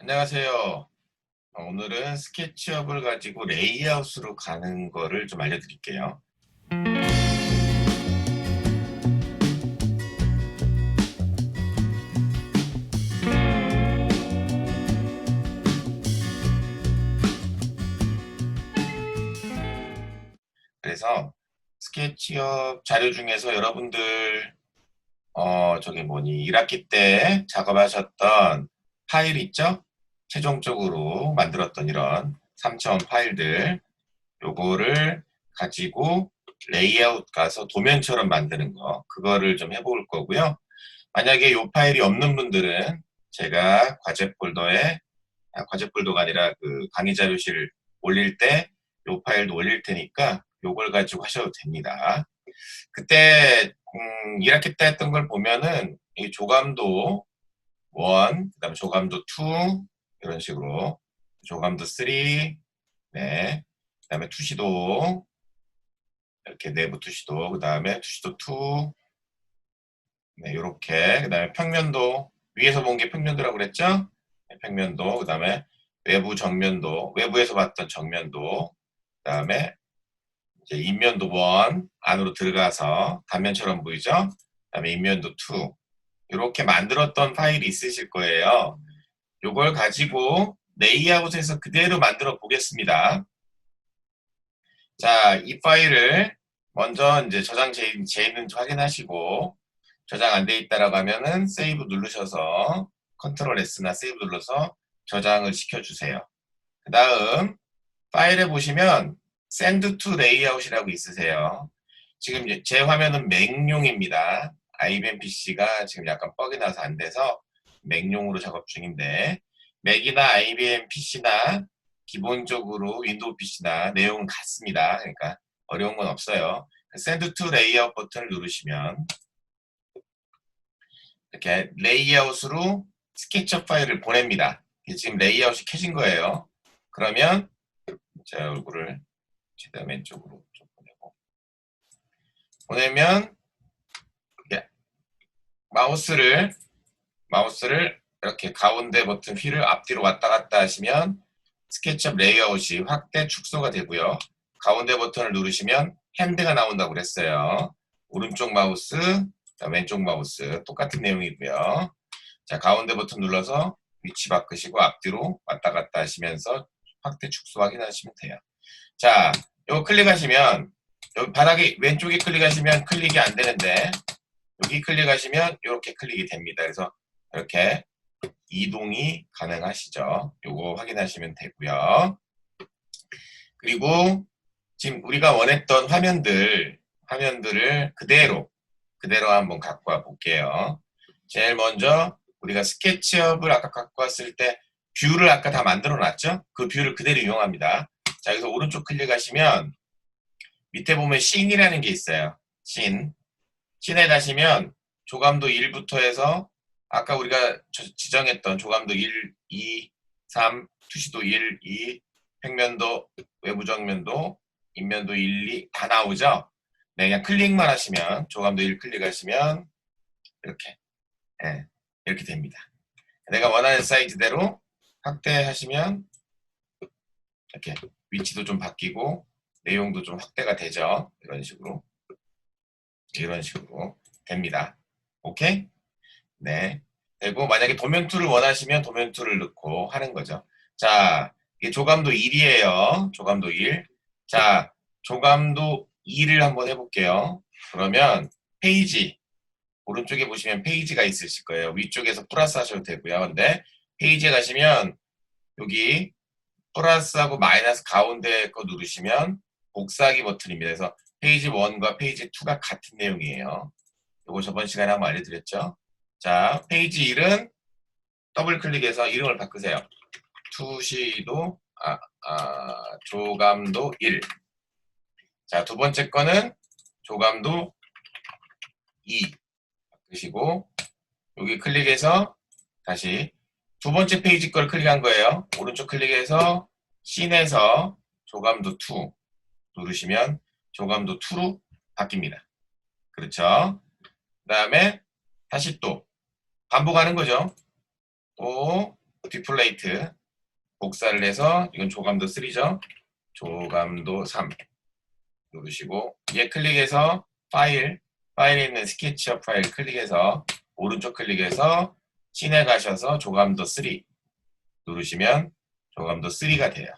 안녕하세요. 오늘은 스케치업을 가지고 레이아웃으로 가는 거를 좀 알려드릴게요. 그래서 스케치업 자료 중에서 여러분들 저기 뭐니 1학기 때 작업하셨던 파일 있죠? 최종적으로 만들었던 이런 3차원 파일들 요거를 가지고 레이아웃 가서 도면처럼 만드는 거 그거를 좀 해볼 거고요. 만약에 요 파일이 없는 분들은 제가 과제 폴더가 아니라 그 강의 자료실 올릴 때 요 파일도 올릴 테니까 요걸 가지고 하셔도 됩니다. 그때 1학기 때 했던 걸 보면은 이 조감도 1, 그다음에 조감도 2 이런 식으로 조감도 3, 네, 그다음에 투시도 이렇게 내부 투시도 그다음에 투시도 2, 네, 요렇게 그다음에 평면도 위에서 본 게 평면도라고 그랬죠? 네, 평면도 그다음에 외부 정면도 외부에서 봤던 정면도 그다음에 이제 인면도 1 안으로 들어가서 단면처럼 보이죠? 그다음에 인면도 2 이렇게 만들었던 파일이 있으실 거예요. 요걸 가지고 레이아웃에서 그대로 만들어 보겠습니다. 자, 이 파일을 먼저 이제 저장 돼 있는지 확인하시고 저장 안 돼 있다라고 하면은 세이브 누르셔서 컨트롤 S나 세이브 눌러서 저장을 시켜주세요. 그 다음 파일에 보시면 Send to Layout이라고 있으세요. 지금 제 화면은 맥용입니다. IBM PC가 지금 약간 뻑이 나서 안 돼서 맥용으로 작업 중인데 맥이나 IBM PC나 기본적으로 윈도우 PC나 내용은 같습니다. 그러니까 어려운 건 없어요. Send to Layout 버튼을 누르시면 이렇게 레이아웃으로 스케치업 파일을 보냅니다. 지금 레이아웃이 켜진 거예요. 그러면 제 얼굴을 최대한 왼쪽으로 좀 보내면 마우스를 이렇게 가운데 버튼 휠을 앞뒤로 왔다 갔다 하시면 스케치업 레이아웃이 확대 축소가 되고요. 가운데 버튼을 누르시면 핸드가 나온다고 그랬어요. 오른쪽 마우스, 왼쪽 마우스 똑같은 내용이고요. 자, 가운데 버튼 눌러서 위치 바꾸시고 앞뒤로 왔다 갔다 하시면서 확대 축소 확인하시면 돼요. 자, 이거 클릭하시면 여기 바닥에 왼쪽에 클릭하시면 클릭이 안 되는데 여기 클릭하시면 이렇게 클릭이 됩니다. 그래서 이렇게 이동이 가능하시죠. 요거 확인하시면 되고요. 그리고 지금 우리가 원했던 화면들을 그대로 한번 갖고 와 볼게요. 제일 먼저 우리가 스케치업을 아까 갖고 왔을 때 뷰를 아까 다 만들어 놨죠? 그 뷰를 그대로 이용합니다. 자, 여기서 오른쪽 클릭하시면 밑에 보면 씬이라는 게 있어요. 씬에 가시면 조감도 1부터 해서 아까 우리가 지정했던 조감도 1, 2, 3, 투시도 1, 2, 평면도, 외부 정면도, 인면도 1, 2 다 나오죠? 네, 그냥 클릭만 하시면 조감도 1 클릭하시면 이렇게 네, 이렇게 됩니다. 내가 원하는 사이즈대로 확대하시면 이렇게 위치도 좀 바뀌고 내용도 좀 확대가 되죠. 이런 식으로 됩니다. 오케이? 네. 그리고 만약에 도면 툴을 원하시면 도면 툴을 넣고 하는 거죠. 자, 이게 조감도 1이에요. 조감도 1. 자, 조감도 2를 한번 해볼게요. 그러면 페이지, 오른쪽에 보시면 페이지가 있으실 거예요. 위쪽에서 플러스 하셔도 되고요. 근데 페이지에 가시면 여기 플러스하고 마이너스 가운데 거 누르시면 복사하기 버튼입니다. 그래서 페이지 1과 페이지 2가 같은 내용이에요. 이거 저번 시간에 한번 알려드렸죠. 자, 페이지 1은 더블 클릭해서 이름을 바꾸세요. 투시도, 조감도 1. 자, 두 번째 거는 조감도 2. 바꾸시고, 여기 클릭해서 다시 두 번째 페이지 걸 클릭한 거예요. 오른쪽 클릭해서 씬에서 조감도 2 누르시면 조감도 2로 바뀝니다. 그렇죠? 그 다음에 다시 또 반복하는 거죠. 또 디플레이트 복사를 해서 이건 조감도 3죠. 조감도 3 누르시고 얘 클릭해서 파일에 있는 스케치업 파일 클릭해서 오른쪽 클릭해서 씬에 가셔서 조감도 3 누르시면 조감도 3가 돼요.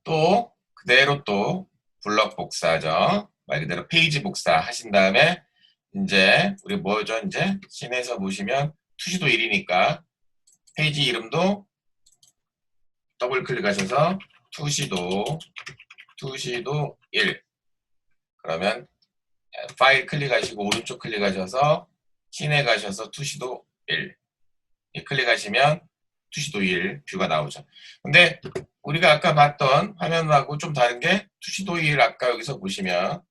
또 그대로 또 블럭 복사죠. 말 그대로 페이지 복사 하신 다음에 이제 우리 뭐죠? 이제 씬에서 보시면 투시도 1이니까 페이지 이름도 더블 클릭하셔서 투시도 1 그러면 파일 클릭하시고 오른쪽 클릭하셔서 씬에 가셔서 투시도 1 클릭하시면 투시도 1 뷰가 나오죠. 근데 우리가 아까 봤던 화면하고 좀 다른 게 투시도 1 아까 여기서 보시면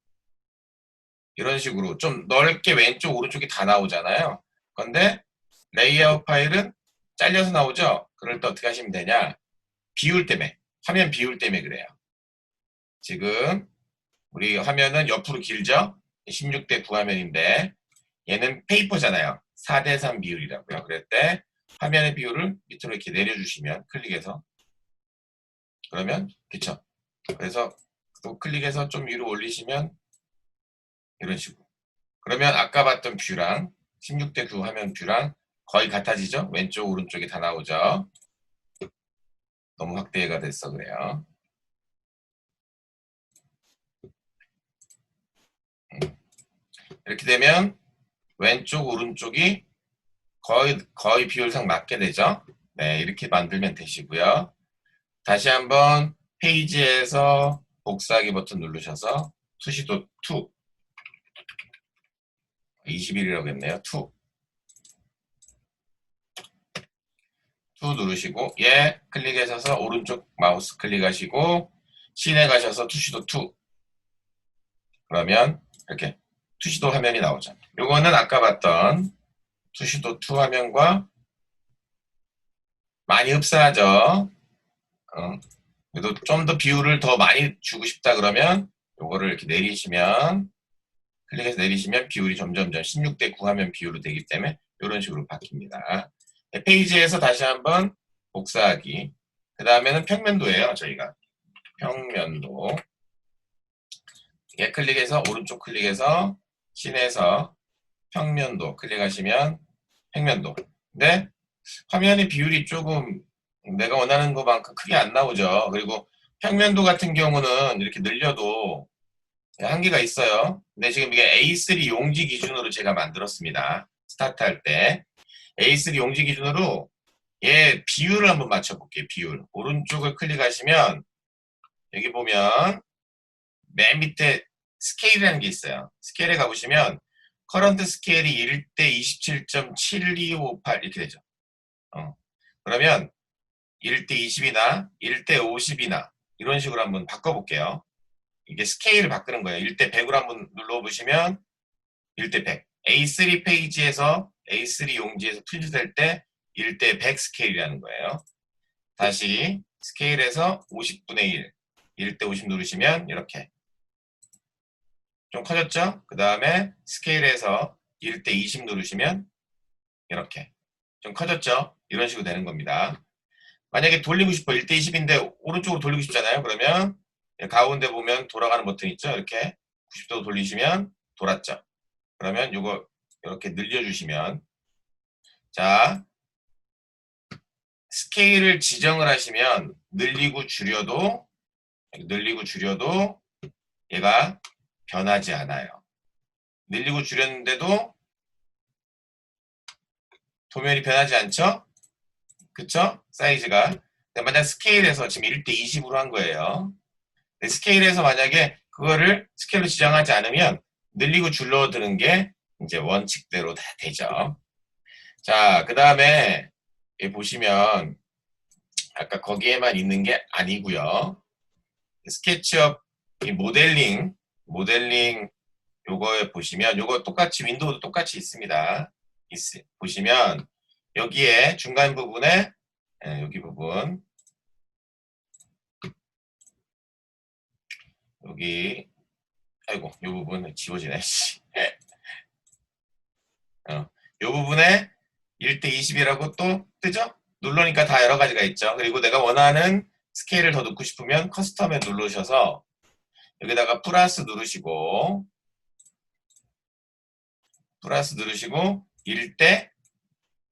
이런 식으로 좀 넓게 왼쪽 오른쪽이 다 나오잖아요. 근데 레이아웃 파일은 잘려서 나오죠. 그럴 때 어떻게 하시면 되냐, 비율 때문에, 화면 비율 때문에 그래요. 지금 우리 화면은 옆으로 길죠. 16:9 화면인데 얘는 페이퍼잖아요. 4:3 비율이라고요. 그럴 때 화면의 비율을 밑으로 이렇게 내려주시면 클릭해서, 그러면 그쵸. 그래서 또 클릭해서 좀 위로 올리시면 이런 식으로, 그러면 아까 봤던 뷰랑 16:9 화면 뷰랑 거의 같아지죠. 왼쪽 오른쪽이 다 나오죠. 너무 확대가 됐어 그래요. 이렇게 되면 왼쪽 오른쪽이 거의 비율상 맞게 되죠. 네, 이렇게 만들면 되시고요. 다시 한번 페이지에서 복사하기 버튼 누르셔서 투시도 2 21이라고 했네요. 2 누르시고 얘 클릭하셔서 오른쪽 마우스 클릭하시고 씬에 가셔서 투시도 2 그러면 이렇게 투시도 화면이 나오죠. 요거는 아까 봤던 투시도 2 화면과 많이 흡사하죠. 그래도 좀 더 비율을 더 많이 주고 싶다 그러면 요거를 이렇게 내리시면, 클릭해서 내리시면 비율이 점점 16:9 화면 비율로 되기 때문에 이런 식으로 바뀝니다. 네, 페이지에서 다시 한번 복사하기. 그 다음에는 평면도예요. 저희가 평면도 얘 클릭해서 오른쪽 클릭해서 씬에서 평면도 클릭하시면 평면도. 근데 화면의 비율이 조금 내가 원하는 것만큼 크게 안 나오죠. 그리고 평면도 같은 경우는 이렇게 늘려도 한계가 있어요. 근데 지금 이게 A3 용지 기준으로 제가 만들었습니다. 스타트 할 때 A3 용지 기준으로 얘 비율을 한번 맞춰볼게요. 비율 오른쪽을 클릭하시면 여기 보면 맨 밑에 스케일이라는 게 있어요. 스케일에 가보시면 커런트 스케일이 1대 27.7258 이렇게 되죠. 그러면 1대 20이나 1대 50이나 이런 식으로 한번 바꿔볼게요. 이게 스케일을 바꾸는 거예요. 1대 100으로 한번 눌러보시면 1대 100. A3 페이지에서 A3 용지에서 프린트될 때 1대 100 스케일이라는 거예요. 다시 스케일에서 50분의 1, 1대 50 누르시면 이렇게 좀 커졌죠? 그 다음에 스케일에서 1대 20 누르시면 이렇게 좀 커졌죠? 이런 식으로 되는 겁니다. 만약에 돌리고 싶어 1대 20인데 오른쪽으로 돌리고 싶잖아요. 그러면 가운데 보면 돌아가는 버튼 있죠? 이렇게 90도 돌리시면 돌았죠? 그러면 이거 이렇게 늘려주시면, 자 스케일을 지정을 하시면 늘리고 줄여도 얘가 변하지 않아요. 늘리고 줄였는데도 도면이 변하지 않죠? 그쵸? 사이즈가. 만약 스케일에서 지금 1대 20으로 한 거예요. 스케일에서 만약에 그거를 스케일로 지정하지 않으면 늘리고 줄어드는 게 이제 원칙대로 다 되죠. 자, 그 다음에 보시면 아까 거기에만 있는 게 아니고요. 스케치업 모델링 요거에 보시면 요거 똑같이 윈도우도 똑같이 있습니다. 보시면 여기에 중간 부분에 여기 부분 여기 아이고 요 부분 지워지네. 요 부분에 1대 20이라고 또 뜨죠? 눌러니까 다 여러 가지가 있죠. 그리고 내가 원하는 스케일을 더 넣고 싶으면 커스텀에 누르셔서 여기다가 플러스 누르시고 1대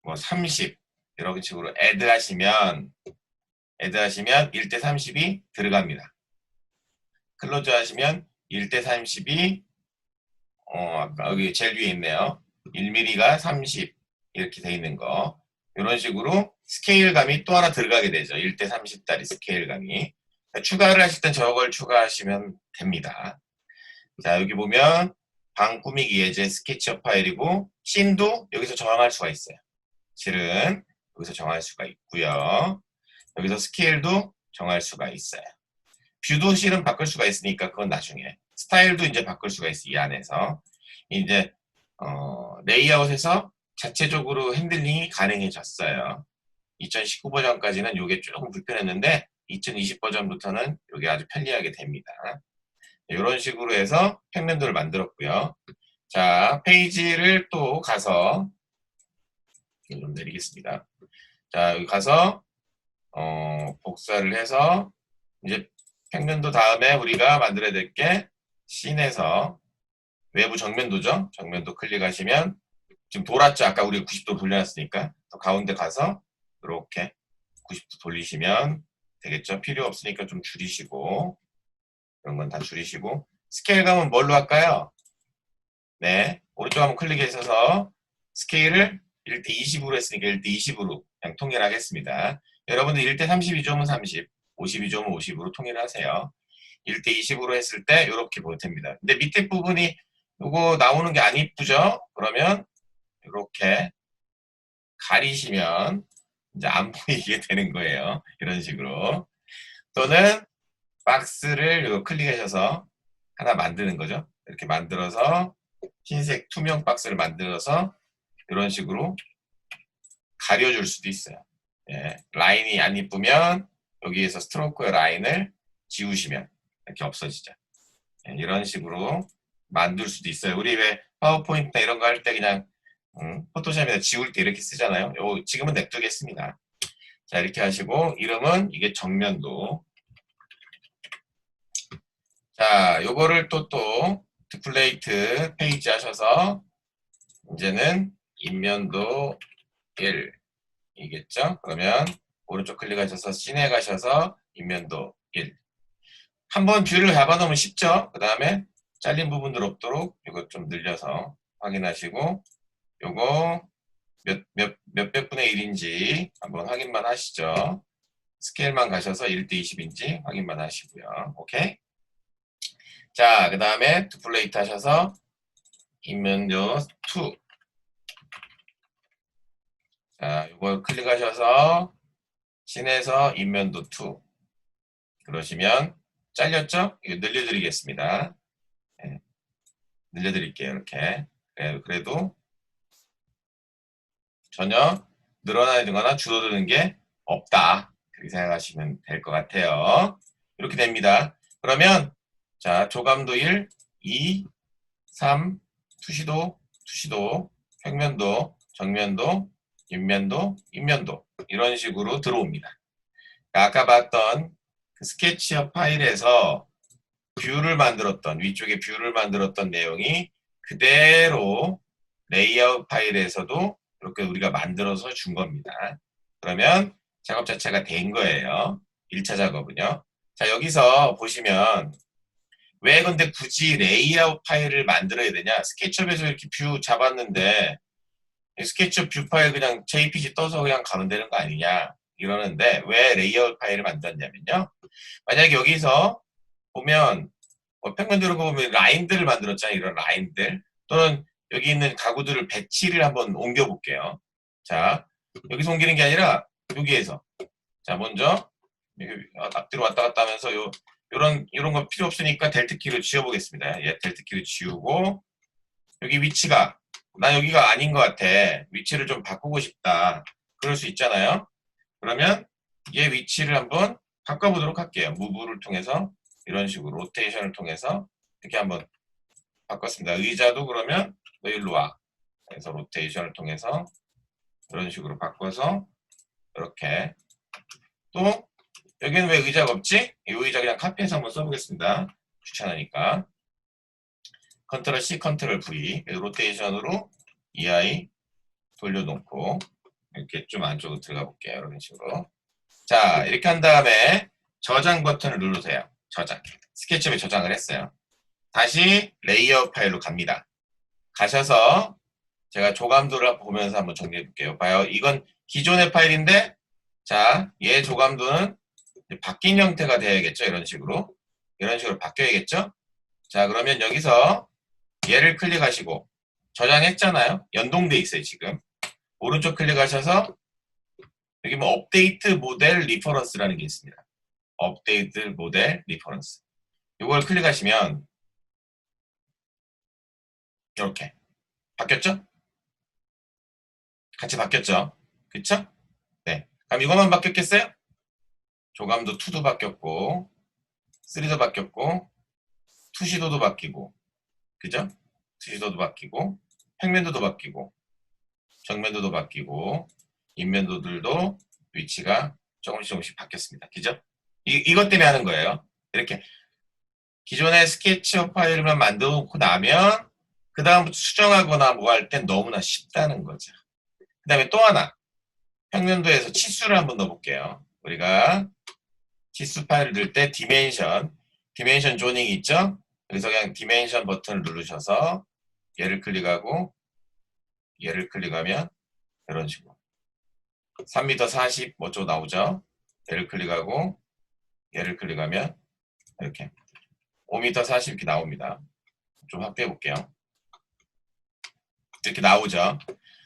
뭐 30 이런 식으로 애드 하시면 1대 30이 들어갑니다. 클로즈 하시면 1대 30이 아까 여기 제일 위에 있네요. 1mm가 30 이렇게 돼 있는 거. 이런 식으로 스케일감이 또 하나 들어가게 되죠. 1대 30짜리 스케일감이. 추가를 하실 땐 저걸 추가하시면 됩니다. 자, 여기 보면 방 꾸미기 예제 스케치업 파일이고 씬도 여기서 정할 수가 있어요. 실은 여기서 정할 수가 있고요. 여기서 스케일도 정할 수가 있어요. 뷰도 실은 바꿀 수가 있으니까 그건 나중에. 스타일도 이제 바꿀 수가 있어요. 이 안에서. 이제 레이아웃에서 자체적으로 핸들링이 가능해졌어요. 2019 버전까지는 이게 조금 불편했는데 2020 버전부터는 이게 아주 편리하게 됩니다. 이런 식으로 해서 평면도를 만들었고요. 자, 페이지를 또 가서 좀 내리겠습니다. 자, 여기 가서 복사를 해서 이제 평면도 다음에 우리가 만들어야 될 게 씬에서 외부 정면도죠. 정면도 클릭하시면 지금 돌았죠. 아까 우리가 90도 돌려놨으니까 또 가운데 가서 이렇게 90도 돌리시면 되겠죠. 필요 없으니까 좀 줄이시고 이런 건 다 줄이시고 스케일감은 뭘로 할까요? 네, 오른쪽 한번 클릭해서 스케일을 1대 20으로 했으니까 1대 20으로 그냥 통일하겠습니다. 여러분들 1대 32점은 30, 52점은 50으로 통일하세요. 1대 20으로 했을 때 이렇게 보일 됩니다. 근데 밑에 부분이 이거 나오는 게 안 이쁘죠? 그러면 이렇게 가리시면 이제 안 보이게 되는 거예요. 이런 식으로. 또는 박스를 이거 클릭하셔서 하나 만드는 거죠. 이렇게 만들어서 흰색 투명 박스를 만들어서 이런 식으로 가려줄 수도 있어요. 예, 라인이 안 이쁘면 여기에서 스트로크의 라인을 지우시면 이렇게 없어지죠. 예, 이런 식으로 만들 수도 있어요. 우리 왜 파워포인트나 이런 거 할 때 그냥 포토샵에다 지울 때 이렇게 쓰잖아요. 지금은 냅두겠습니다. 자, 이렇게 하시고 이름은 이게 정면도. 자, 요거를 또 디플레이트 페이지 하셔서 이제는 인면도 1 이겠죠? 그러면 오른쪽 클릭하셔서 씬에 가셔서 인면도 1. 한번 뷰를 잡아놓으면 쉽죠? 그 다음에 잘린 부분들 없도록 이거 좀 늘려서 확인하시고 요거 몇백 분의 1인지 한번 확인만 하시죠. 스케일만 가셔서 1대 20인지 확인만 하시고요. 오케이? 자, 그 다음에 디플레이트 하셔서 인면도 2. 자, 이거 클릭하셔서 씬에서 인면도 2. 그러시면 잘렸죠? 이거 늘려드리겠습니다. 네, 늘려드릴게요. 이렇게. 그래도 전혀 늘어나거나 줄어드는 게 없다. 그렇게 생각하시면 될 것 같아요. 이렇게 됩니다. 그러면 자, 조감도 1, 2, 3, 투시도, 평면도, 정면도, 인면도 이런 식으로 들어옵니다. 아까 봤던 그 스케치업 파일에서 위쪽에 뷰를 만들었던 내용이 그대로 레이아웃 파일에서도 이렇게 우리가 만들어서 준 겁니다. 그러면 작업 자체가 된 거예요. 1차 작업은요. 자, 여기서 보시면 왜 근데 굳이 레이아웃 파일을 만들어야 되냐? 스케치업에서 이렇게 뷰 잡았는데 스케치업 뷰 파일 그냥 JPG 떠서 그냥 가면 되는 거 아니냐? 이러는데 왜 레이아웃 파일을 만들었냐면요. 만약에 여기서 보면 평면도로 보면 라인들을 만들었잖아요. 이런 라인들. 또는 여기 있는 가구들을 배치를 한번 옮겨 볼게요. 자, 여기서 옮기는 게 아니라 여기에서. 자, 먼저 앞뒤로 왔다 갔다 하면서 이런 거 필요 없으니까 델트 키로 지워보겠습니다. 예, 델트 키로 지우고 여기 위치가 나 여기가 아닌 것 같아. 위치를 좀 바꾸고 싶다. 그럴 수 있잖아요. 그러면 얘 위치를 한번 바꿔보도록 할게요. 무브를 통해서 이런 식으로 로테이션을 통해서 이렇게 한번 바꿨습니다. 의자도 그러면 너 일로 와. 그래서 로테이션을 통해서 이런 식으로 바꿔서 이렇게. 또 여기는 왜 의자가 없지? 이 의자 그냥 카피해서 한번 써보겠습니다. 귀찮으니까. 컨트롤 C, 컨트롤 V. 로테이션으로 EI 돌려놓고 이렇게 좀 안쪽으로 들어가 볼게요. 이런 식으로. 자, 이렇게 한 다음에 저장 버튼을 누르세요. 저장. 스케치업에 저장을 했어요. 다시 레이아웃 파일로 갑니다. 가셔서 제가 조감도를 보면서 한번 정리해 볼게요. 봐요. 이건 기존의 파일인데, 자, 얘 조감도는 바뀐 형태가 돼야겠죠. 이런 식으로. 이런 식으로 바뀌어야겠죠. 자, 그러면 여기서 얘를 클릭하시고 저장했잖아요. 연동돼 있어요, 지금. 오른쪽 클릭하셔서 여기 뭐 업데이트 모델 리퍼런스라는 게 있습니다. 업데이트 모델 리퍼런스. 이걸 클릭하시면 이렇게 바뀌었죠? 같이 바뀌었죠? 그쵸? 네. 그럼 이것만 바뀌었겠어요? 조감도 2도 바뀌었고 3도 바뀌었고 투시도도 바뀌고 그죠? 투시도도 바뀌고 평면도도 바뀌고 정면도도 바뀌고 인면도들도 위치가 조금씩 바뀌었습니다. 그죠? 이것 때문에 하는 거예요. 이렇게 기존의 스케치업 파일만 만들어 놓고 나면 그 다음부터 수정하거나 뭐 할 땐 너무나 쉽다는 거죠. 그 다음에 또 하나 평면도에서 치수를 한번 넣어볼게요. 우리가 치수 파일을 넣을 때 디멘션 조닝이 있죠? 여기서 그냥 디멘션 버튼을 누르셔서 얘를 클릭하고 얘를 클릭하면 이런 식으로 3m 40 뭐죠 나오죠? 얘를 클릭하고 얘를 클릭하면 이렇게 5m 40 이렇게 나옵니다. 좀 확대해 볼게요. 이렇게 나오죠.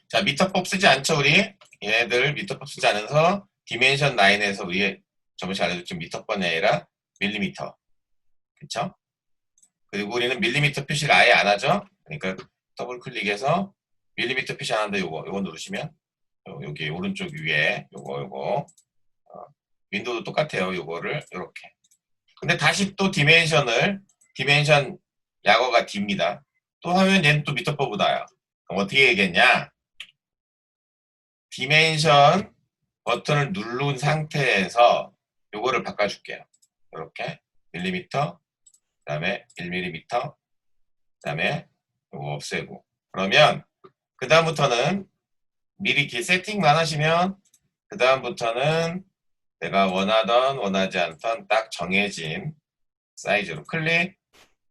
자, 미터법 쓰지 않죠, 우리? 얘네들 미터법 쓰지 않아서 디멘션 라인에서 우리 저번에 알려줬죠. 미터번이 아니라 밀리미터. 그쵸? 그리고 우리는 밀리미터 표시를 아예 안 하죠. 그러니까 더블 클릭해서 밀리미터 표시 안 한다 요거 누르시면 여기 오른쪽 위에 요거 윈도우도 똑같아요. 요거를 이렇게. 근데 다시 또 디멘션 약어가 D입니다. 또 하면 얘는 또 미터법보다요. 그럼 어떻게 얘기했냐? 디멘션 버튼을 누른 상태에서 요거를 바꿔줄게요. 이렇게 밀리미터, 그 다음에 1mm, 그 다음에 요거 없애고 그러면 그 다음부터는 미리 이렇게 세팅만 하시면 그 다음부터는 내가 원하던 원하지 않던 딱 정해진 사이즈로 클릭,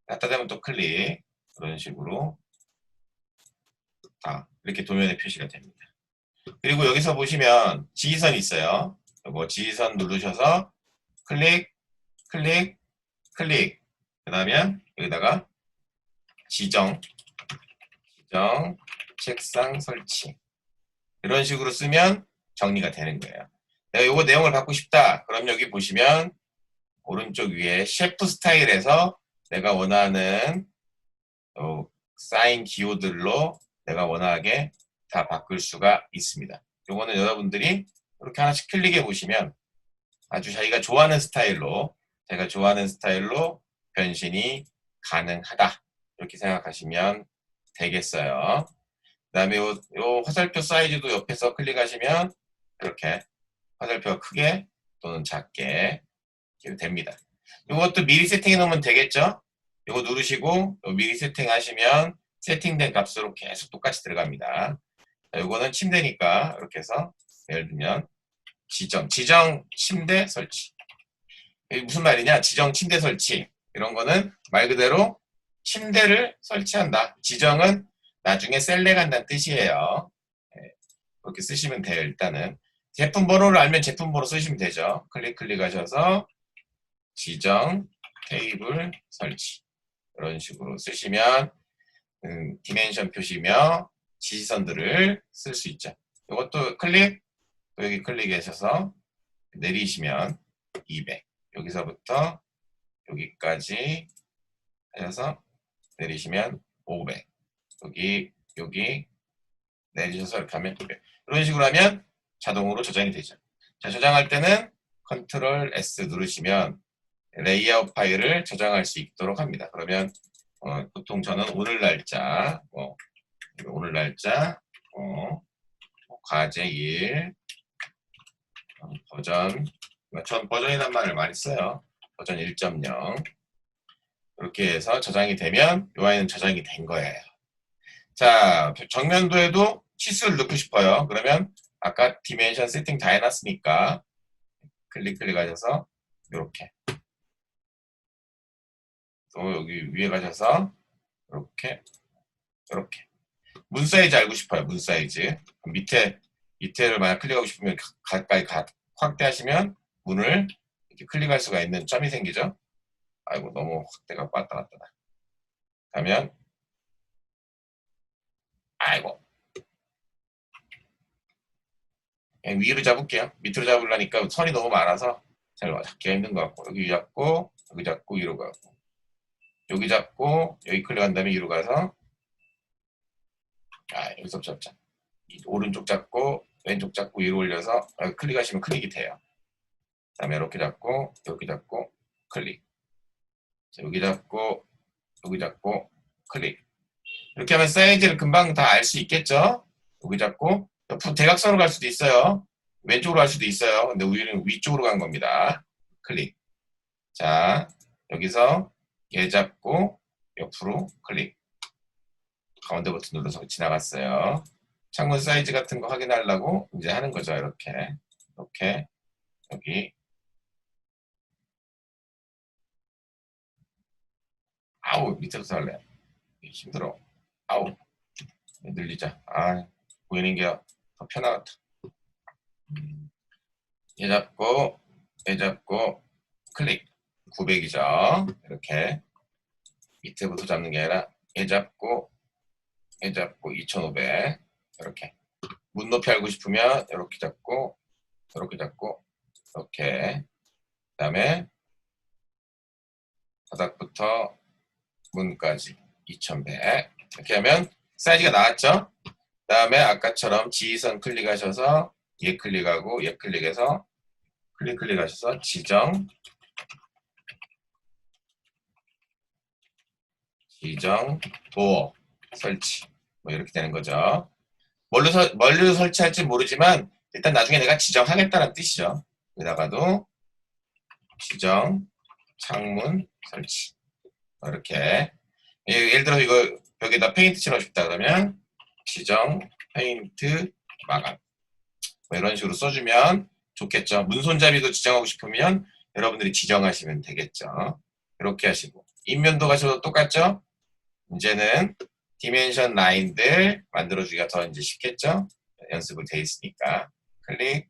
갖다 대면 또 클릭 그런 식으로 다 이렇게 도면에 표시가 됩니다. 그리고 여기서 보시면 지휘선이 있어요. 이거 지휘선 누르셔서 클릭, 클릭, 클릭. 그 다음에 여기다가 지정, 책상 설치. 이런 식으로 쓰면 정리가 되는 거예요. 내가 이거 내용을 받고 싶다. 그럼 여기 보시면 오른쪽 위에 셰프 스타일에서 내가 원하는 사인 기호들로 내가 원하게 다 바꿀 수가 있습니다. 요거는 여러분들이 이렇게 하나씩 클릭해 보시면 아주 자기가 좋아하는 스타일로 제가 좋아하는 스타일로 변신이 가능하다. 이렇게 생각하시면 되겠어요. 그 다음에 요 화살표 사이즈도 옆에서 클릭하시면 이렇게 화살표가 크게 또는 작게 됩니다. 이것도 미리 세팅해 놓으면 되겠죠? 이거 누르시고 미리 세팅하시면 세팅된 값으로 계속 똑같이 들어갑니다. 이거는 침대니까 이렇게 해서 예를 들면 지정 침대 설치. 이게 무슨 말이냐? 지정 침대 설치. 이런 거는 말 그대로 침대를 설치한다. 지정은 나중에 셀렉한다는 뜻이에요. 그렇게 쓰시면 돼요. 일단은 제품 번호를 알면 제품 번호 쓰시면 되죠. 클릭하셔서 지정 테이블 설치 이런 식으로 쓰시면 디멘션 표시며 지시선들을 쓸 수 있죠. 이것도 또 여기 클릭하셔서 내리시면 200 여기서부터 여기까지 하셔서 내리시면 500 여기 내리셔서 이렇게 하면 200 이런 식으로 하면 자동으로 저장이 되죠. 자, 저장할 때는 컨트롤 S 누르시면 레이아웃 파일을 저장할 수 있도록 합니다. 그러면 보통 저는 오늘 날짜 과제 1 전 버전이란 말을 많이 써요. 버전 1.0 이렇게 해서 저장이 되면 이 아이는 저장이 된 거예요. 자, 정면도에도 치수를 넣고 싶어요. 그러면 아까 디멘션 세팅 다 해놨으니까 클릭하셔서 이렇게 또 여기 위에 가셔서 이렇게 문 사이즈 알고 싶어요. 문 사이즈 밑에를 만약 클릭하고 싶으면 가까이 확대하시면 문을 이렇게 클릭할 수가 있는 점이 생기죠. 아이고 너무 확대가 왔다 갔다 하면 아이고 그냥 위로 잡을게요. 밑으로 잡으려니까 선이 너무 많아서 잘 잡기가 힘든 것 같고 여기 잡고 위로 가고 여기 잡고 여기 클릭한 다음에 위로 가서 여기서 잡자. 오른쪽 잡고 왼쪽 잡고 위로 올려서 클릭하시면 클릭이 돼요. 그 다음에 이렇게 잡고 여기 잡고 클릭. 여기 잡고 여기 잡고 클릭. 이렇게 하면 사이즈를 금방 다 알 수 있겠죠? 여기 잡고 대각선으로 갈 수도 있어요. 왼쪽으로 갈 수도 있어요. 근데 우리는 위쪽으로 간 겁니다. 클릭. 자, 여기서 얘 잡고 옆으로 클릭. 가운데 버튼 눌러서 지나갔어요. 창문 사이즈 같은 거 확인하려고 이제 하는 거죠. 이렇게 여기 아우 밑에서 할래. 힘들어. 아우 늘리자. 보이는 게 더 편하겠다. 얘 잡고 클릭 900이죠. 이렇게 밑에부터 잡는 게 아니라 얘 잡고 2500 이렇게 문 높이 알고 싶으면 이렇게 잡고 이렇게 그 다음에 바닥부터 문까지 2100 이렇게 하면 사이즈가 나왔죠. 그 다음에 아까처럼 지휘선 클릭하셔서 얘 클릭하고 얘 클릭해서 클릭하셔서 지정 도어 설치 뭐 이렇게 되는 거죠. 뭘로 설치할지 모르지만 일단 나중에 내가 지정하겠다는 뜻이죠. 여기다가도 지정 창문 설치 이렇게 예를 들어서 이거 벽에다 페인트 칠하고 싶다 그러면 지정 페인트 마감 뭐 이런 식으로 써주면 좋겠죠. 문손잡이도 지정하고 싶으면 여러분들이 지정하시면 되겠죠. 이렇게 하시고 인면도 가셔도 똑같죠. 이제는 디멘션 라인들 만들어주기가 더 이제 쉽겠죠. 연습을 돼 있으니까 클릭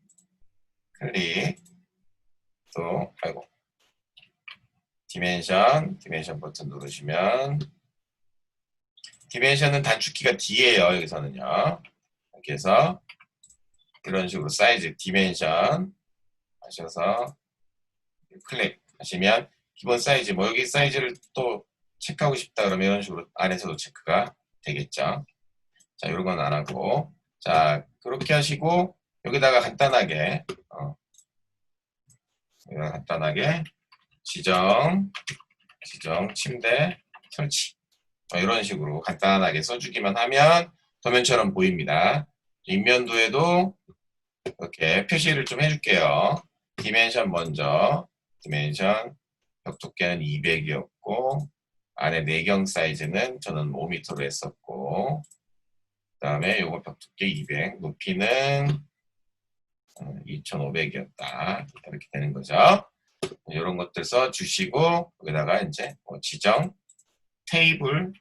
또 디멘션 버튼 누르시면 디멘션은 단축키가 D예요. 여기서는요. 이렇게 해서 이런 식으로 사이즈 디멘션 하셔서 클릭 하시면 기본 사이즈 뭐 여기 사이즈를 또 체크하고 싶다 그러면 이런 식으로 안에서도 체크가 되겠죠. 자, 이런 건 안 하고 자 그렇게 하시고 여기다가 간단하게 지정 침대 설치 이런 식으로 간단하게 써주기만 하면 도면처럼 보입니다. 인면도에도 이렇게 표시를 좀 해줄게요. 디멘션 먼저 디멘션 벽 두께는 200이었고 안에 내경 사이즈는 저는 5m로 했었고 그 다음에 요거 벽 두께 200 높이는 2500이었다 이렇게 되는 거죠. 이런 것들 써주시고 여기다가 이제 지정 테이블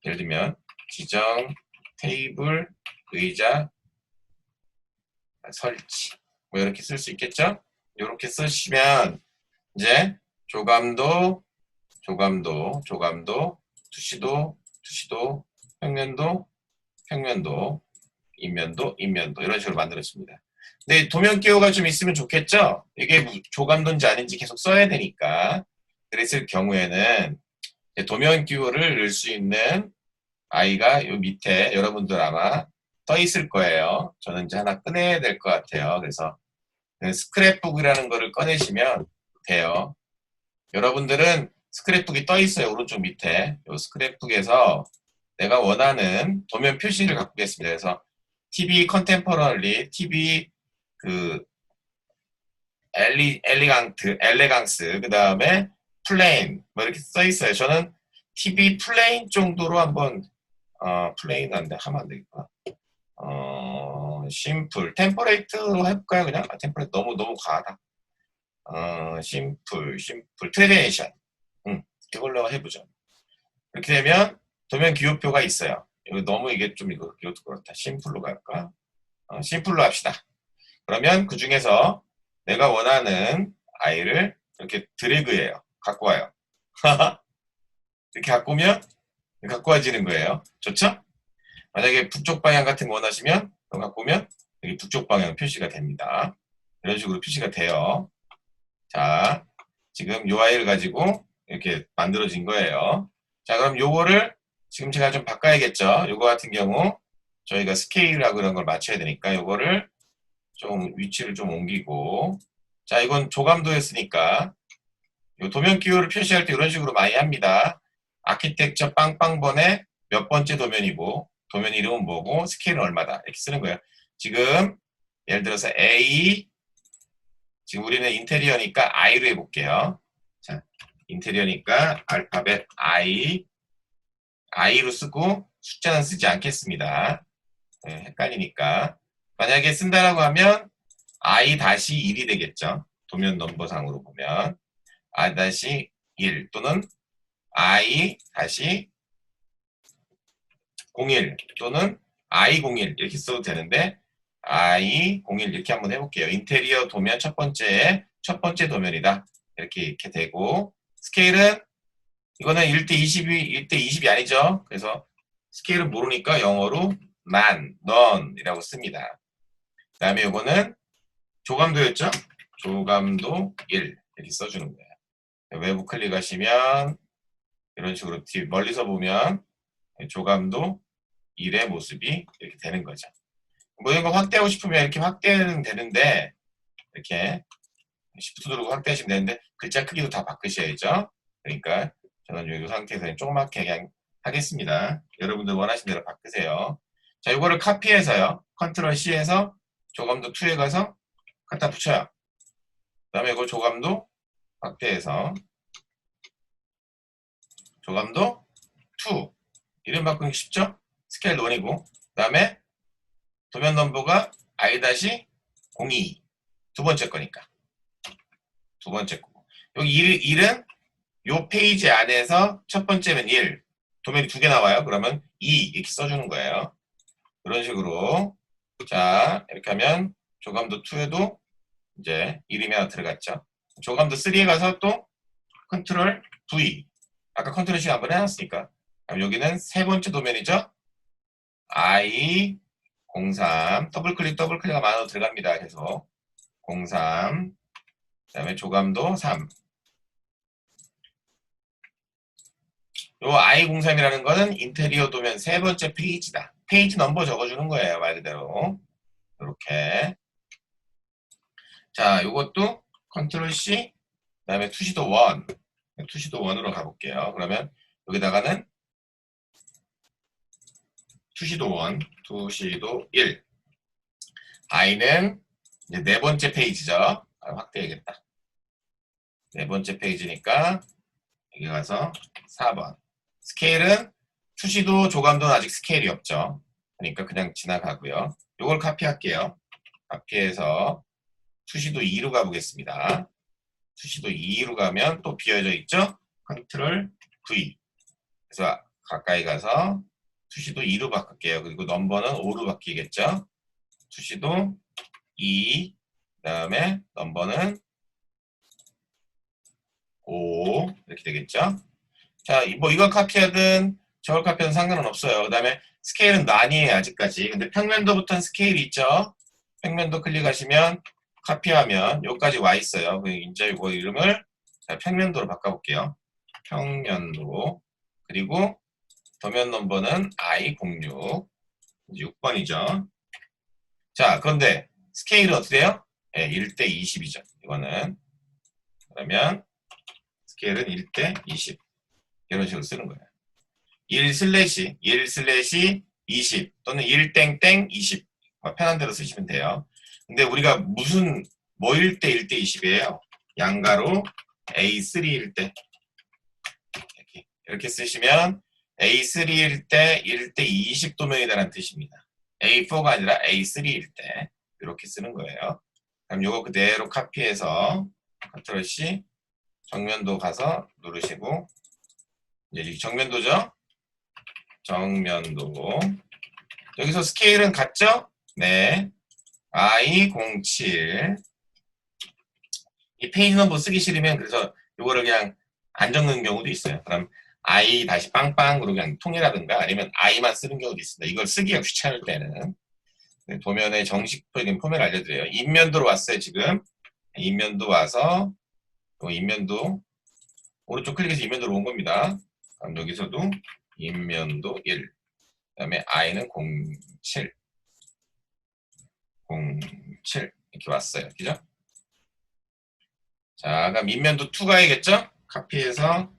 예를 들면 지정 테이블 의자 설치 뭐 이렇게 쓸 수 있겠죠. 이렇게 쓰시면 이제 조감도 투시도 평면도 인면도 이런 식으로 만들었습니다. 근데 도면 기호가 좀 있으면 좋겠죠. 이게 조감도인지 아닌지 계속 써야 되니까 그랬을 경우에는 도면 기호를 넣을 수 있는 아이가 요 밑에 여러분들 아마 떠 있을 거예요. 저는 이제 하나 꺼내야 될 것 같아요. 그래서 스크랩북이라는 거를 꺼내시면 돼요. 여러분들은 스크랩북이 떠 있어요. 오른쪽 밑에. 요 스크랩북에서 내가 원하는 도면 표시를 갖고 있겠습니다. 그래서 TV 컨템퍼러리, TV 엘레강스, 그 다음에 플레인, 뭐 이렇게 써 있어요. 저는 TV 플레인 정도로 한번, 플레인 안 돼, 하면 안 되겠구나. 심플, 템퍼레이트로 해볼까요, 그냥? 템퍼레이트 너무 과하다. 심플, 트레디네이션. 이걸로 해보죠. 이렇게 되면 도면 기호표가 있어요. 이거 너무 이게 좀 이것도 그렇다. 심플로 갈까? 심플로 합시다. 그러면 그 중에서 내가 원하는 아이를 이렇게 드래그해요. 갖고 와요. 이렇게 갖고 와지는 거예요. 좋죠? 만약에 북쪽 방향 같은 거 원하시면 갖고 오면 여기 북쪽 방향 표시가 됩니다. 이런 식으로 표시가 돼요. 자, 지금 요 아이를 가지고 이렇게 만들어진 거예요. 자, 그럼 요거를 지금 제가 좀 바꿔야겠죠. 요거 같은 경우 저희가 스케일하고 그런 걸 맞춰야 되니까 요거를 좀 위치를 좀 옮기고, 자, 이건 조감도였으니까 요 도면 기호를 표시할 때 이런 식으로 많이 합니다. 아키텍처 빵빵번의 몇 번째 도면이고, 도면 이름은 뭐고, 스케일은 얼마다 이렇게 쓰는 거예요. 지금 예를 들어서 A, 지금 우리는 인테리어니까 I로 해볼게요. 자, 인테리어니까 알파벳 I로 쓰고 숫자는 쓰지 않겠습니다. 네, 헷갈리니까. 만약에 쓴다라고 하면 I-1이 되겠죠. 도면 넘버상으로 보면 I-1 또는 I-01 또는 I01 이렇게 써도 되는데 I01 이렇게 한번 해볼게요. 인테리어 도면 첫 번째 도면이다. 이렇게 되고, 스케일은 이거는 1대20이 아니죠. 그래서 스케일은 모르니까 영어로 none 이라고 씁니다. 그 다음에 이거는 조감도였죠? 조감도 1 이렇게 써주는 거예요. 외부 클릭하시면 이런 식으로 멀리서 보면 조감도 1의 모습이 이렇게 되는 거죠. 뭐 이런 거 확대하고 싶으면 이렇게 확대는 되는데, 이렇게 Shift 누르고 확대하시면 되는데 글자 크기도 다 바꾸셔야죠. 그러니까 저는 이 상태에서 조그맣게 그냥 하겠습니다. 여러분들 원하시는 대로 바꾸세요. 자, 이거를 카피해서요. 컨트롤 C에서 조감도 2에 가서 갖다 붙여요. 그 다음에 이거 조감도 확대해서 조감도 2. 이름 바꾸기 쉽죠? 스케일 1이고, 그 다음에 도면 넘버가 I-02. 두 번째 거니까. 두 번째 거. 여기 1은 요 페이지 안에서 첫 번째는 1. 도면이 2개 나와요. 그러면 2 이렇게 써주는 거예요. 그런 식으로. 자, 이렇게 하면 조감도 2에도 이제 이름이 하나 들어갔죠. 조감도 3에 가서 또 컨트롤 V. 아까 컨트롤 C 한번 해놨으니까. 그럼 여기는 세 번째 도면이죠. I03. 더블클릭 만으로 들어갑니다. 계속. 03. 그 다음에 조감도 3. 요 I03이라는 거는 인테리어 도면 세 번째 페이지다. 페이지 넘버 적어주는 거예요. 말 그대로. 이렇게. 자, 요것도 컨트롤 C, 그 다음에 투시도 1. 투시도 1으로 가볼게요. 그러면 여기다가는 투시도 1, 투시도 1. I는 이제 네 번째 페이지죠. 확대해야겠다. 네 번째 페이지니까 여기 가서 4번. 스케일은 투시도 조감도는 아직 스케일이 없죠. 그러니까 그냥 지나가고요. 요걸 카피할게요. 카피해서 투시도 2로 가보겠습니다. 투시도 2로 가면 또 비어져 있죠? 컨트롤 V. 그래서 가까이 가서 투시도 2로 바꿀게요. 그리고 넘버는 5로 바뀌겠죠? 투시도 2, 그 다음에 넘버는 5 이렇게 되겠죠? 자, 뭐 이걸 카피하든 저걸 카피하든 상관은 없어요. 그 다음에 스케일은 난이에요, 아직까지. 근데 평면도부터는 스케일이 있죠? 평면도 클릭하시면 카피하면 여기까지 와 있어요. 이제 이거 이름을 평면도로 바꿔볼게요. 평면도. 그리고 도면 넘버는 I06. 6번이죠. 자, 그런데 스케일은 어떻게 돼요? 네, 1대20이죠. 이거는. 그러면 스케일은 1대20. 이런 식으로 쓰는 거예요. 1 슬래시 20 또는 1땡땡 20. 편한 대로 쓰시면 돼요. 근데 우리가 무슨 뭐일 때 1대 20이에요. 양가로 A3일 때 이렇게 쓰시면 A3일 때 1대 20도면이다라는 뜻입니다. A4가 아니라 A3일 때 이렇게 쓰는 거예요. 그럼 요거 그대로 카피해서 컨트롤 C 정면도 가서 누르시고 이제 정면도죠? 정면도 여기서 스케일은 같죠? 네. I07 이 페이지 넘버 쓰기 싫으면 그래서 요거를 그냥 안 적는 경우도 있어요. 그럼 I 다시 빵빵으로 그냥 통일하든가 아니면 I만 쓰는 경우도 있습니다. 이걸 쓰기가 귀찮을 때는 도면의 정식적인 포맷을 알려드려요. 인면도로 왔어요. 지금 인면도 와서 인면도 오른쪽 클릭해서 인면도로 온 겁니다. 그럼 여기서도 인면도 1 그 다음에 I는 07 이렇게 왔어요. 그죠? 자, 그럼 인면도 2 가야겠죠? 카피해서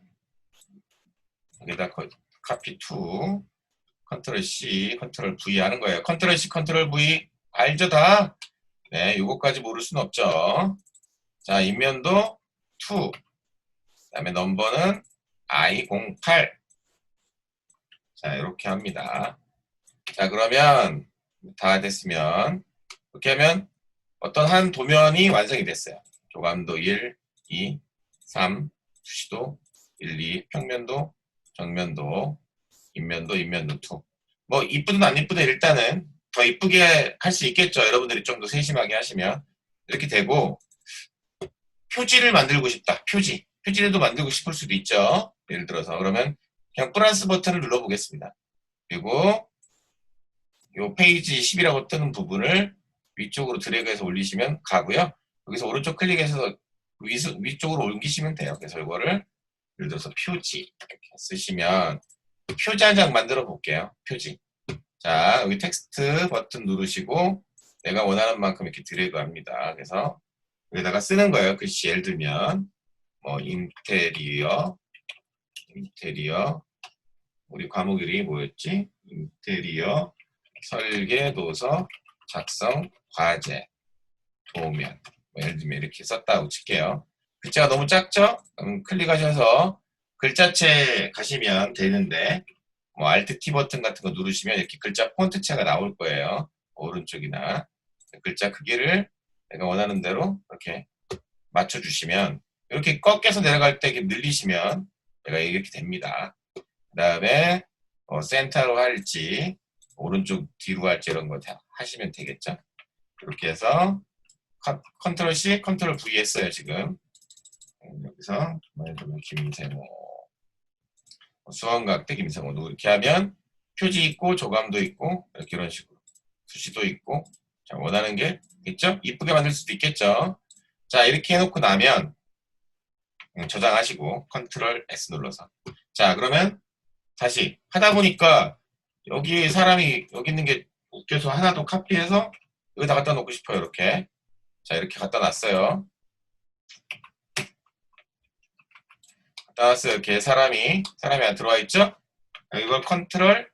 여기다 카피 2 컨트롤 C, 컨트롤 V 하는 거예요. 컨트롤 C, 컨트롤 V 알죠 다? 네, 요거까지 모를 수는 없죠. 자, 인면도 2 그다음에 넘버는 I08 자, 이렇게 합니다. 자, 그러면 다 됐으면 이렇게 하면 어떤 한 도면이 완성이 됐어요. 조감도 1, 2, 3, 수시도 1, 2, 평면도, 정면도, 인면도, 인면도 2. 뭐 이쁘든 안 이쁘든 일단은 더 이쁘게 할 수 있겠죠. 여러분들이 좀 더 세심하게 하시면 이렇게 되고 표지를 만들고 싶다. 표지라도 만들고 싶을 수도 있죠. 예를 들어서 그러면 그냥 플러스 버튼을 눌러보겠습니다. 그리고 이 페이지 10이라고 뜨는 부분을 위쪽으로 드래그해서 올리시면 가고요. 여기서 오른쪽 클릭해서 위쪽으로 옮기시면 돼요. 그래서 이거를 예를 들어서 표지 이렇게 쓰시면 표지 한 장 만들어 볼게요. 표지. 자, 여기 텍스트 버튼 누르시고 내가 원하는 만큼 이렇게 드래그 합니다. 그래서 여기다가 쓰는 거예요. 글씨 예를 들면 뭐 인테리어 우리 과목 이름이 뭐였지? 인테리어 설계 도서 작성 과제 도면 뭐 예를 들면 이렇게 썼다고 칠게요. 글자가 너무 작죠? 클릭하셔서 글자체 가시면 되는데 뭐 Alt T 버튼 같은 거 누르시면 이렇게 글자 폰트체가 나올 거예요. 오른쪽이나 글자 크기를 내가 원하는 대로 이렇게 맞춰주시면 이렇게 꺾여서 내려갈 때 이렇게 늘리시면 내가 이렇게 됩니다. 그 다음에 센터로 할지 오른쪽 뒤로 할지 이런 거 다 하시면 되겠죠. 이렇게 해서 컨트롤 C, 컨트롤 V 했어요 지금. 여기서 김세모 수원각대 김세모 이렇게 하면 표지 있고 조감도 있고 이렇게 이런 식으로 수시도 있고 자, 원하는 게 있죠? 이쁘게 만들 수도 있겠죠. 자 이렇게 해놓고 나면 저장하시고 컨트롤 S 눌러서 자 그러면 다시 하다 보니까 여기 사람이 여기 있는 게 웃겨서 하나도 카피해서 여기다 갖다 놓고 싶어요. 이렇게 자 이렇게 갖다 놨어요. 갖다 놨어요. 이렇게 사람이 안 들어와 있죠? 이걸 컨트롤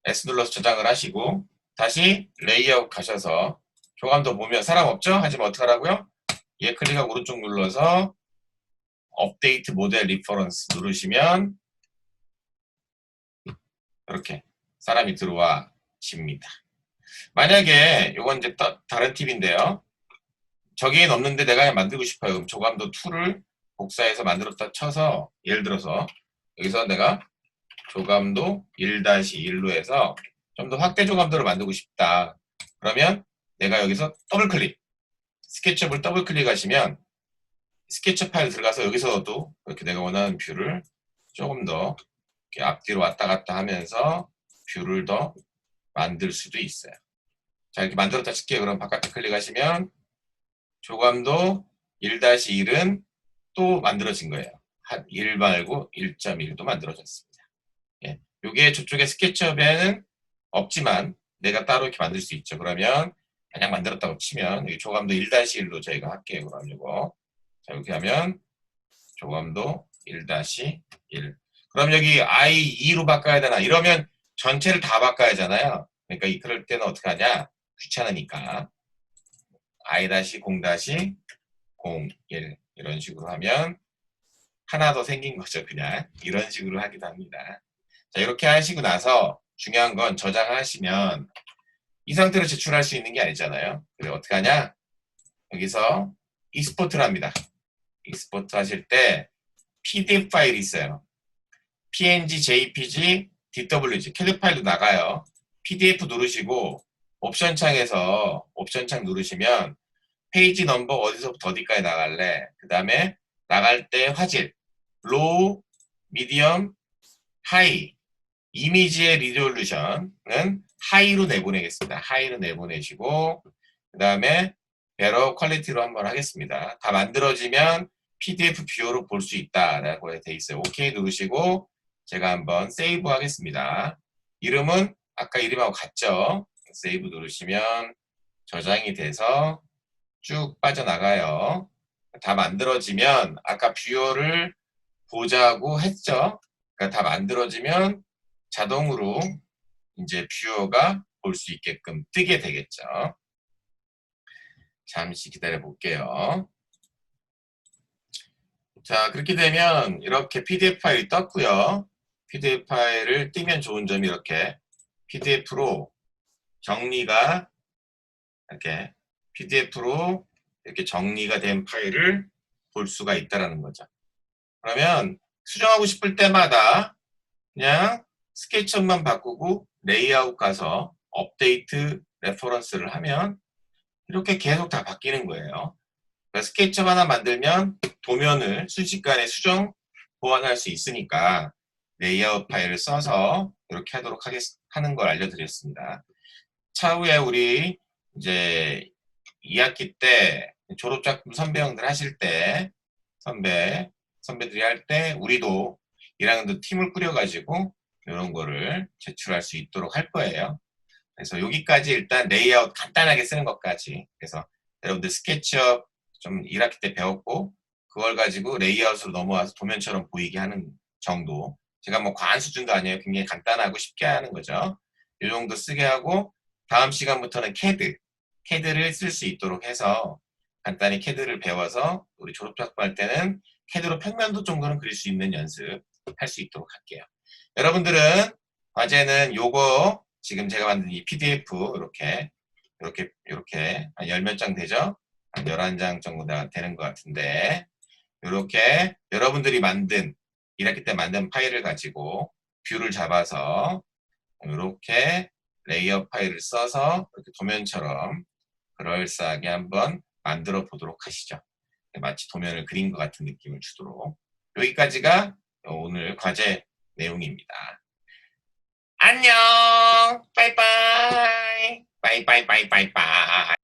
S 눌러서 저장을 하시고 다시 레이아웃 가셔서 교감도 보면 사람 없죠? 하지만 어떡하라고요? 얘 클릭하고 오른쪽 눌러서 업데이트 모델 리퍼런스 누르시면 이렇게 사람이 들어와 집니다. 만약에 이건 이제 다른 팁인데요. 저기엔 없는데 내가 그냥 만들고 싶어요. 그럼 조감도 2를 복사해서 만들었다 쳐서 예를 들어서 여기서 내가 조감도 1-1로 해서 좀 더 확대 조감도를 만들고 싶다. 그러면 내가 여기서 더블 클릭 스케치업을 더블 클릭하시면 스케치업 파일 들어가서 여기서도 이렇게 내가 원하는 뷰를 조금 더 이렇게 앞뒤로 왔다 갔다 하면서 뷰를 더 만들 수도 있어요. 자 이렇게 만들었다 칠게요. 그럼 바깥에 클릭하시면 조감도 1-1은 또 만들어진 거예요. 한 1 말고 1.1도 만들어졌습니다. 예. 요게 저쪽에 스케치업에는 없지만 내가 따로 이렇게 만들 수 있죠. 그러면 그냥 만들었다고 치면 여기 조감도 1-1로 저희가 할게요. 그럼 이거 자 이렇게 하면 조감도 1-1 그럼 여기 I2로 바꿔야 되나? 이러면 전체를 다 바꿔야 하잖아요. 그러니까 그럴 때는 어떻게 하냐? 귀찮으니까 i-0-01 이런 식으로 하면 하나 더 생긴 거죠. 그냥 이런 식으로 하기도 합니다. 자, 이렇게 하시고 나서 중요한 건 저장하시면 이 상태로 제출할 수 있는 게 아니잖아요. 그래서 어떻게 하냐? 여기서 익스포트를 합니다. 익스포트 하실 때 PDF 파일이 있어요. PNG, JPG, DWG, 캐드 파일도 나가요. PDF 누르시고 옵션 창에서 옵션 창 누르시면 페이지 넘버 어디서부터 어디까지 나갈래? 그 다음에 나갈 때 화질, 로우, 미디엄, 하이, 이미지의 리졸루션은 하이로 내보내겠습니다. 하이로 내보내시고 그 다음에 베러 퀄리티로 한번 하겠습니다. 다 만들어지면 PDF 뷰어로 볼 수 있다라고 돼 있어요. 오케이 누르시고 제가 한번 세이브 하겠습니다. 이름은 아까 이름하고 같죠? 세이브 누르시면 저장이 돼서 쭉 빠져나가요. 다 만들어지면 아까 뷰어를 보자고 했죠? 그러니까 다 만들어지면 자동으로 이제 뷰어가 볼 수 있게끔 뜨게 되겠죠. 잠시 기다려 볼게요. 자, 그렇게 되면 이렇게 PDF 파일이 떴고요. PDF 파일을 뜨면 좋은 점이 이렇게 PDF로 정리가 이렇게 PDF로 이렇게 정리가 된 파일을 볼 수가 있다는 거죠. 그러면 수정하고 싶을 때마다 그냥 스케치업만 바꾸고 레이아웃 가서 업데이트 레퍼런스를 하면 이렇게 계속 다 바뀌는 거예요. 그러니까 스케치업 하나 만들면 도면을 순식간에 수정, 보완할 수 있으니까 레이아웃 파일을 써서 이렇게 하는 걸 알려드렸습니다. 차후에 우리 이제 2학기 때 졸업작품 선배형들 하실 때 선배들이 할 때 우리도 1학년도 팀을 꾸려가지고 이런 거를 제출할 수 있도록 할 거예요. 그래서 여기까지 일단 레이아웃 간단하게 쓰는 것까지. 그래서 여러분들 스케치업 좀 1학기 때 배웠고 그걸 가지고 레이아웃으로 넘어와서 도면처럼 보이게 하는 정도. 제가 뭐 과한 수준도 아니에요. 굉장히 간단하고 쉽게 하는 거죠. 이 정도 쓰게 하고 다음 시간부터는 캐드를 쓸 수 있도록 해서 간단히 캐드를 배워서 우리 졸업작품 할 때는 캐드로 평면도 정도는 그릴 수 있는 연습 할 수 있도록 할게요. 여러분들은 과제는 요거 지금 제가 만든 이 PDF 이렇게 한 10몇 장 되죠? 한 11장 정도 되는 것 같은데 이렇게 여러분들이 만든 1학기 때 만든 파일을 가지고 뷰를 잡아서 이렇게 레이어 파일을 써서 이렇게 도면처럼 그럴싸하게 한번 만들어 보도록 하시죠. 마치 도면을 그린 것 같은 느낌을 주도록. 여기까지가 오늘 과제 내용입니다. 안녕! 빠이빠이! 빠이빠이빠이빠이빠이!